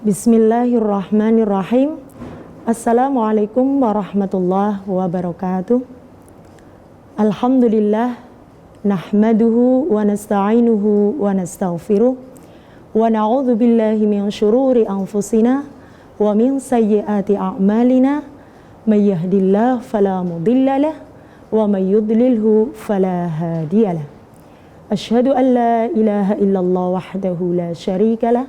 Bismillahirrahmanirrahim. Assalamualaikum warahmatullahi wabarakatuh. Alhamdulillah, nahmaduhu wa nasta'inuhu wa nastaghfiruh wa na'udzu billahi min syururi anfusina wa min sayyiati a'malina may yahdihillahu fala mudilla lahu wa may yudlilhu fala hadiyalah. Asyhadu an la ilaha illallah wahdahu la syarika lah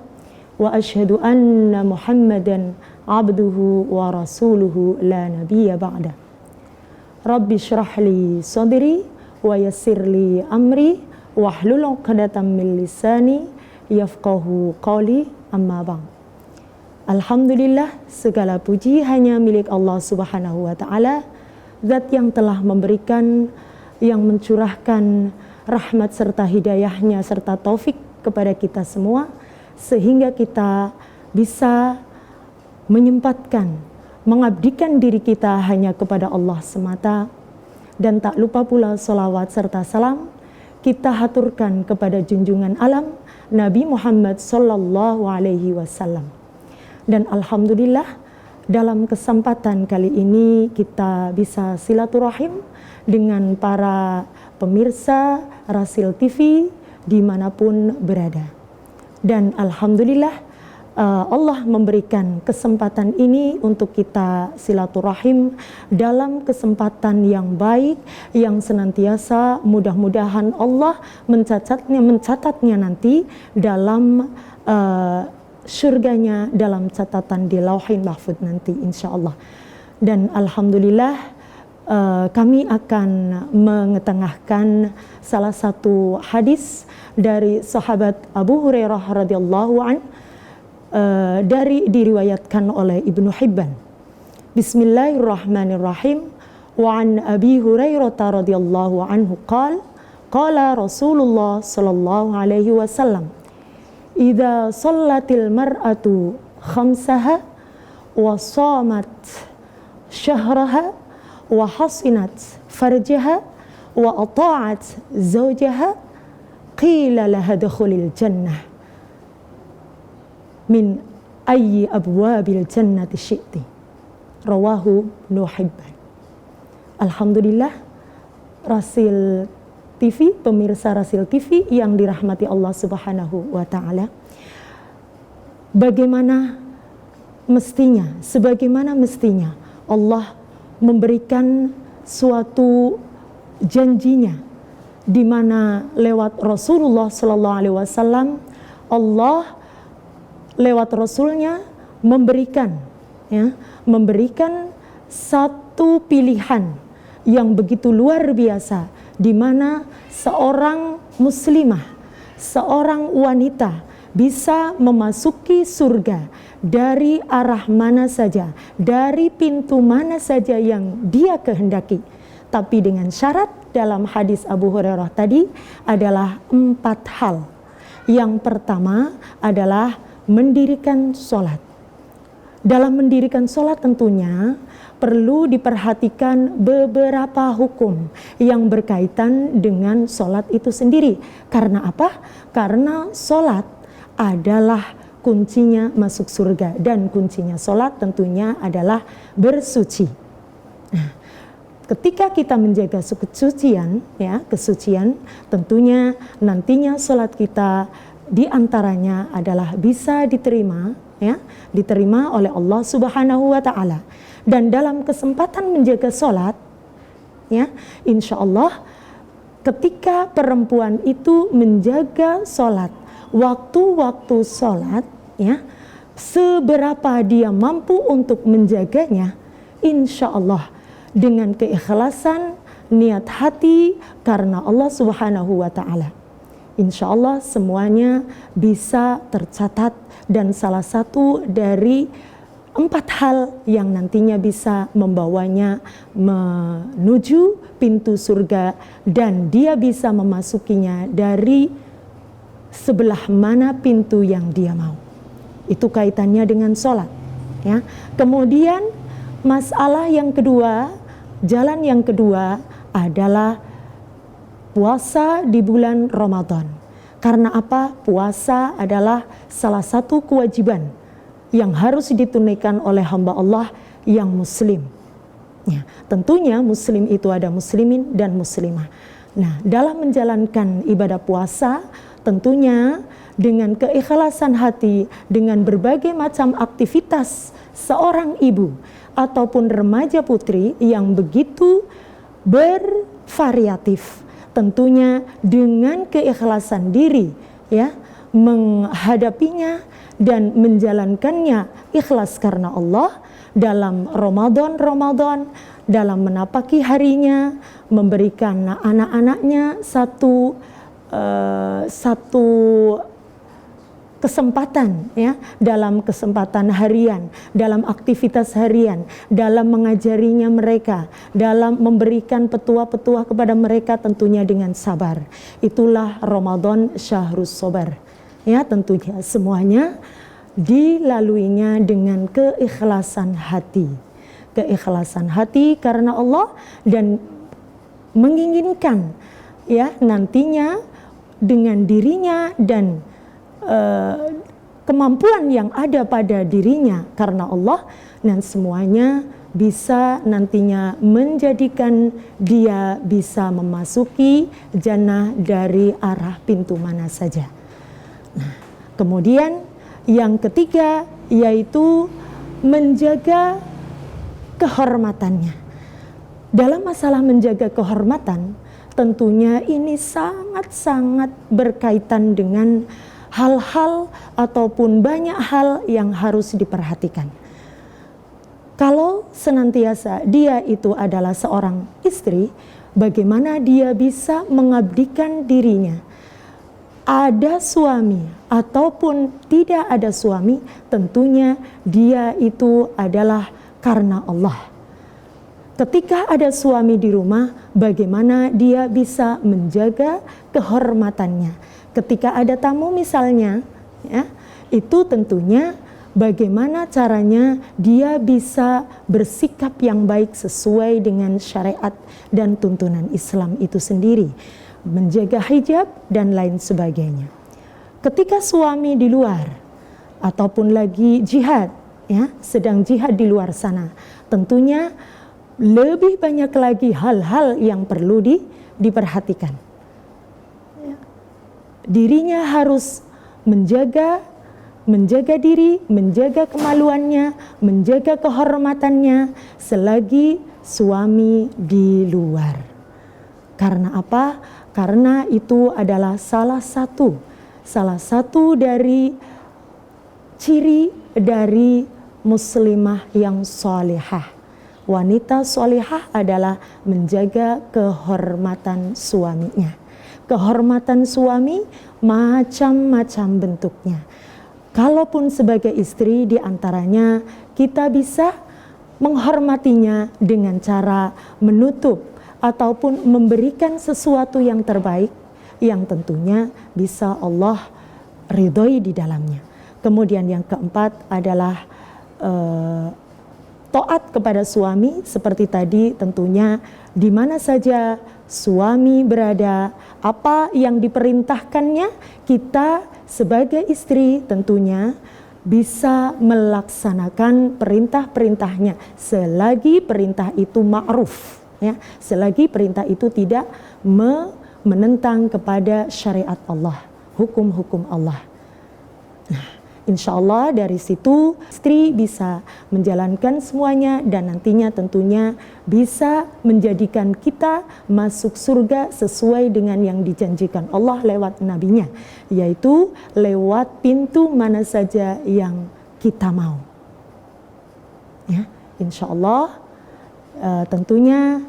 wa asyhadu anna Muhammadan abduhu wa rasuluhu la nabiyya ba'da. Rabbi syrah li sadri wa yassir li amri wahlul 'uqdatam min lisani yafqahu qawli, amma ba'd. Alhamdulillah, segala puji hanya milik Allah Subhanahu wa taala, zat yang telah memberikan, yang mencurahkan rahmat serta hidayahnya serta taufik kepada kita semua, sehingga kita bisa menyempatkan, mengabdikan diri kita hanya kepada Allah semata. Dan tak lupa pula salawat serta salam kita haturkan kepada junjungan alam Nabi Muhammad sallallahu alaihi wasallam. Dan alhamdulillah, dalam kesempatan kali ini kita bisa silaturahim dengan para pemirsa Rasil TV dimanapun berada. Dan alhamdulillah, Allah memberikan kesempatan ini untuk kita silaturahim dalam kesempatan yang baik, yang senantiasa mudah-mudahan Allah mencatatnya nanti dalam surganya, dalam catatan di Lauhin Mahfuz nanti insyaallah. Dan alhamdulillah, kami akan mengetengahkan salah satu hadis dari sahabat Abu Hurairah radhiyallahu an, diriwayatkan oleh Ibnu Hibban. Bismillahirrahmanirrahim. Wa an Abi Hurairah radhiyallahu anhu qala Rasulullah sallallahu alaihi wasallam, idza shallatil mar'atu khamsaha wa shamat syahraha wa hasinat farjaha wa ata'at zawjaha qila laha dukhulil jannah min ayyi abwabil jannati syi'ti. Rawahu Ibnu Hibban. Alhamdulillah, Rasil TV, pemirsa Rasil TV yang dirahmati Allah Subhanahu wa taala, sebagaimana mestinya Allah memberikan suatu janjinya, di mana lewat Rasulullah sallallahu alaihi wasallam Allah lewat Rasulnya memberikan satu pilihan yang begitu luar biasa, di mana seorang muslimah, seorang wanita bisa memasuki surga dari arah mana saja, dari pintu mana saja yang dia kehendaki. Tapi dengan syarat dalam hadis Abu Hurairah tadi adalah 4 hal. Yang pertama adalah mendirikan sholat. Dalam mendirikan sholat tentunya perlu diperhatikan beberapa hukum yang berkaitan dengan sholat itu sendiri. Karena apa? Karena sholat adalah kuncinya masuk surga, dan kuncinya sholat tentunya adalah bersuci. Nah, ketika kita menjaga kesucian, tentunya nantinya sholat kita diantaranya adalah bisa diterima oleh Allah Subhanahu wa taala. Dan dalam kesempatan menjaga sholat, insya Allah ketika perempuan itu menjaga sholat, waktu-waktu sholat, seberapa dia mampu untuk menjaganya, insya Allah dengan keikhlasan niat hati karena Allah Subhanahu wa taala, insya Allah semuanya bisa tercatat, dan salah satu dari 4 hal yang nantinya bisa membawanya menuju pintu surga, dan dia bisa memasukinya dari sebelah mana pintu yang dia mau. Itu kaitannya dengan sholat. Kemudian masalah yang kedua, jalan yang kedua adalah puasa di bulan Ramadan. Karena apa? Puasa adalah salah satu kewajiban yang harus ditunaikan oleh hamba Allah yang muslim. Ya, tentunya muslim itu ada muslimin dan muslimah. Nah, dalam menjalankan ibadah puasa, tentunya dengan keikhlasan hati, dengan berbagai macam aktivitas seorang ibu ataupun remaja putri yang begitu bervariatif, tentunya dengan keikhlasan diri, ya, menghadapinya dan menjalankannya ikhlas karena Allah dalam Ramadan, dalam menapaki harinya, memberikan anak-anaknya satu kesempatan, ya, dalam kesempatan harian, dalam aktivitas harian, dalam mengajarinya mereka, dalam memberikan petua-petua kepada mereka, tentunya dengan sabar. Itulah Ramadan Syahrus Sabar. Ya, tentunya semuanya dilaluinya dengan keikhlasan hati. Keikhlasan hati karena Allah dan menginginkan, ya, nantinya dengan dirinya dan kemampuan yang ada pada dirinya karena Allah, dan semuanya bisa nantinya menjadikan dia bisa memasuki jannah dari arah pintu mana saja. Nah, kemudian yang ketiga yaitu menjaga kehormatannya. Dalam masalah menjaga kehormatan, tentunya ini sangat-sangat berkaitan dengan hal-hal ataupun banyak hal yang harus diperhatikan. Kalau senantiasa dia itu adalah seorang istri, bagaimana dia bisa mengabdikan dirinya? Ada suami ataupun tidak ada suami, tentunya dia itu adalah karena Allah. Ketika ada suami di rumah, bagaimana dia bisa menjaga kehormatannya? Ketika ada tamu misalnya, ya, itu tentunya bagaimana caranya dia bisa bersikap yang baik sesuai dengan syariat dan tuntunan Islam itu sendiri, menjaga hijab dan lain sebagainya. Ketika suami di luar ataupun lagi jihad, ya, sedang jihad di luar sana, tentunya lebih banyak lagi hal-hal yang perlu diperhatikan. Dirinya harus menjaga diri, menjaga kemaluannya, menjaga kehormatannya selagi suami di luar. Karena apa? Karena itu adalah salah satu dari ciri dari muslimah yang solehah. Wanita solehah adalah menjaga kehormatan suaminya. Kehormatan suami macam-macam bentuknya. Kalaupun sebagai istri, diantaranya kita bisa menghormatinya dengan cara menutup ataupun memberikan sesuatu yang terbaik yang tentunya bisa Allah ridhoi di dalamnya. Kemudian yang keempat adalah taat kepada suami, seperti tadi tentunya di mana saja suami berada, apa yang diperintahkannya, kita sebagai istri tentunya bisa melaksanakan perintah-perintahnya selagi perintah itu ma'ruf, ya, selagi perintah itu tidak menentang kepada syariat Allah, hukum-hukum Allah. Nah, insya Allah dari situ istri bisa menjalankan semuanya dan nantinya tentunya bisa menjadikan kita masuk surga sesuai dengan yang dijanjikan Allah lewat nabinya, yaitu lewat pintu mana saja yang kita mau. Ya, insya Allah tentunya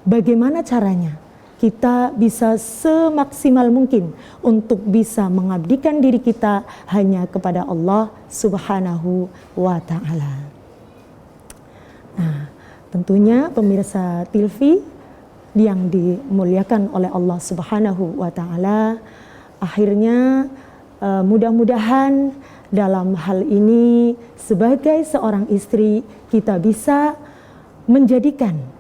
bagaimana caranya? Kita bisa semaksimal mungkin untuk bisa mengabdikan diri kita hanya kepada Allah Subhanahu wa Ta'ala. Nah, tentunya pemirsa TV yang dimuliakan oleh Allah Subhanahu wa Ta'ala, akhirnya mudah-mudahan dalam hal ini sebagai seorang istri kita bisa menjadikan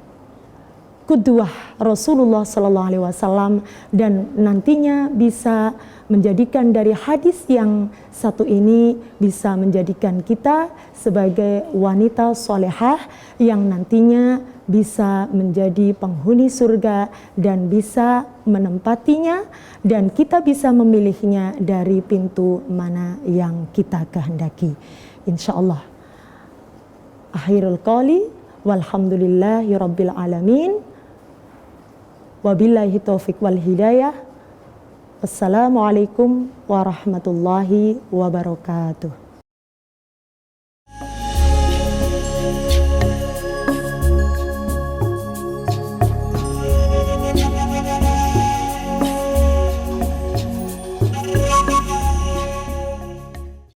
qudwah Rasulullah Sallallahu Alaihi Wasallam, dan nantinya bisa menjadikan dari hadis yang satu ini bisa menjadikan kita sebagai wanita solehah yang nantinya bisa menjadi penghuni surga dan bisa menempatinya, dan kita bisa memilihnya dari pintu mana yang kita kehendaki, insyaallah. Akhirul qali walhamdulillahi rabbil alamin. Wabillahi taufiq wal hidayah. Wassalamualaikum warahmatullahi wabarakatuh.